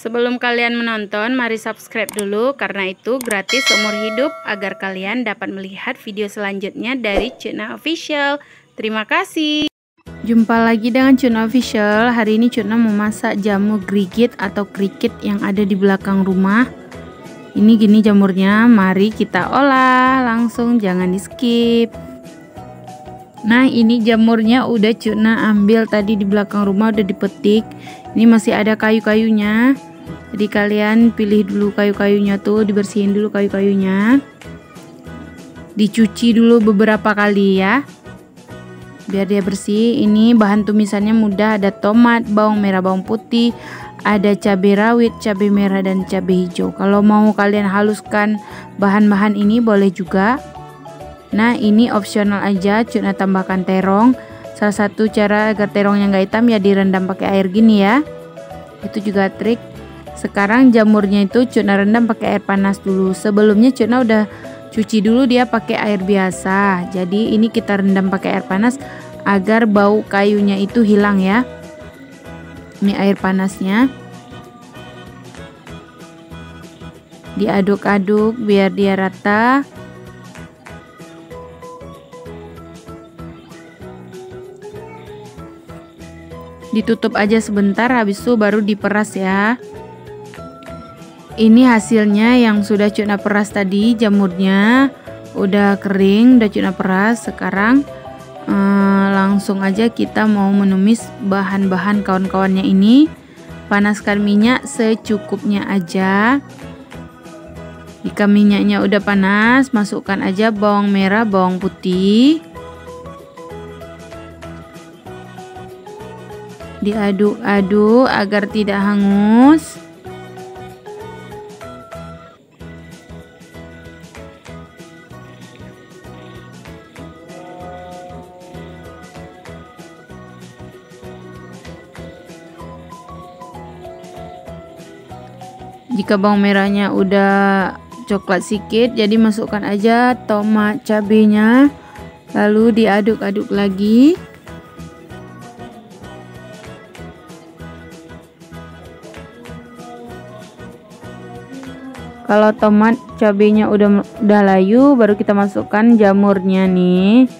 Sebelum kalian menonton, mari subscribe dulu karena itu gratis seumur hidup agar kalian dapat melihat video selanjutnya dari Cutna Official. Terima kasih. Jumpa lagi dengan Cutna Official. Hari ini Cutna memasak jamur grigit atau krikit yang ada di belakang rumah. Ini gini jamurnya, mari kita olah langsung, jangan di skip. Nah, ini jamurnya udah Cutna ambil tadi di belakang rumah, udah dipetik. Ini masih ada kayu-kayunya. Jadi kalian pilih dulu kayu-kayunya tuh, dibersihin dulu kayu-kayunya. Dicuci dulu beberapa kali ya. Biar dia bersih. Ini bahan tumisannya mudah, ada tomat, bawang merah, bawang putih, ada cabai rawit, cabai merah dan cabai hijau. Kalau mau kalian haluskan bahan-bahan ini boleh juga. Nah, ini opsional aja, Cutna tambahkan terong. Salah satu cara agar terongnya nggak hitam ya direndam pakai air gini ya. Itu juga trik. Sekarang jamurnya itu Cutna rendam pakai air panas dulu. Sebelumnya Cutna udah cuci dulu dia pakai air biasa. Jadi ini kita rendam pakai air panas agar bau kayunya itu hilang ya. Ini air panasnya. Diaduk-aduk biar dia rata. Ditutup aja sebentar, habis itu baru diperas ya. Ini hasilnya yang sudah Cutna peras tadi, jamurnya udah kering, udah Cutna peras. Sekarang langsung aja kita mau menumis bahan-bahan kawan-kawannya ini. Panaskan minyak secukupnya aja. Jika minyaknya udah panas, masukkan aja bawang merah, bawang putih. Diaduk-aduk agar tidak hangus. Jika bawang merahnya udah coklat sedikit, jadi masukkan aja tomat, cabenya, lalu diaduk-aduk lagi. Kalau tomat cabenya udah layu, baru kita masukkan jamurnya nih.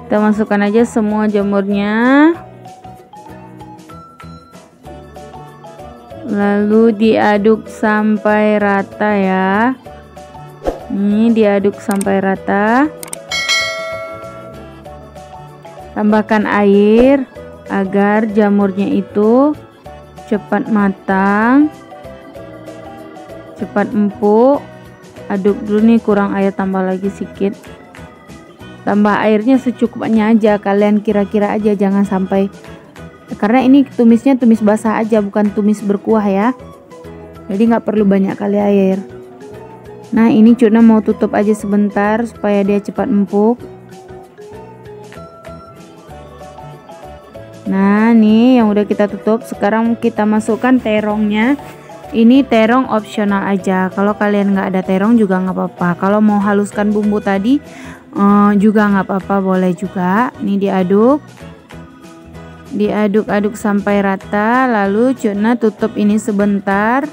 Kita masukkan aja semua jamurnya. Lalu diaduk sampai rata ya. Ini diaduk sampai rata. Tambahkan air agar jamurnya itu cepat matang, cepat empuk. Aduk dulu nih, kurang air, tambah lagi sedikit. Tambah airnya secukupnya aja, kalian kira-kira aja, jangan sampai, karena ini tumisnya tumis basah aja, bukan tumis berkuah ya. Jadi nggak perlu banyak kali air. Nah, ini Cutna mau tutup aja sebentar supaya dia cepat empuk. Nah, nih yang udah kita tutup. Sekarang kita masukkan terongnya. Ini terong opsional aja. Kalau kalian nggak ada terong juga nggak apa-apa. Kalau mau haluskan bumbu tadi juga nggak apa-apa, boleh juga. Ini diaduk, diaduk-aduk sampai rata. Lalu Cutna tutup ini sebentar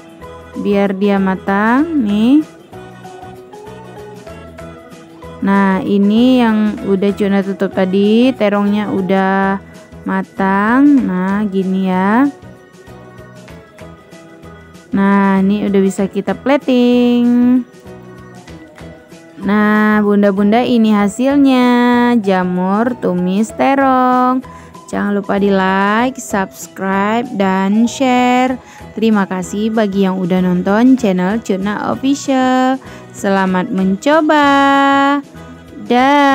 biar dia matang. Nih. Nah, ini yang udah Cutna tutup tadi, terongnya udah matang. Nah, gini ya. Nah, ini udah bisa kita plating. Nah, bunda-bunda, ini hasilnya jamur tumis terong. Jangan lupa di like, subscribe, dan share. Terima kasih bagi yang udah nonton channel Cutna Official. Selamat mencoba. Dah.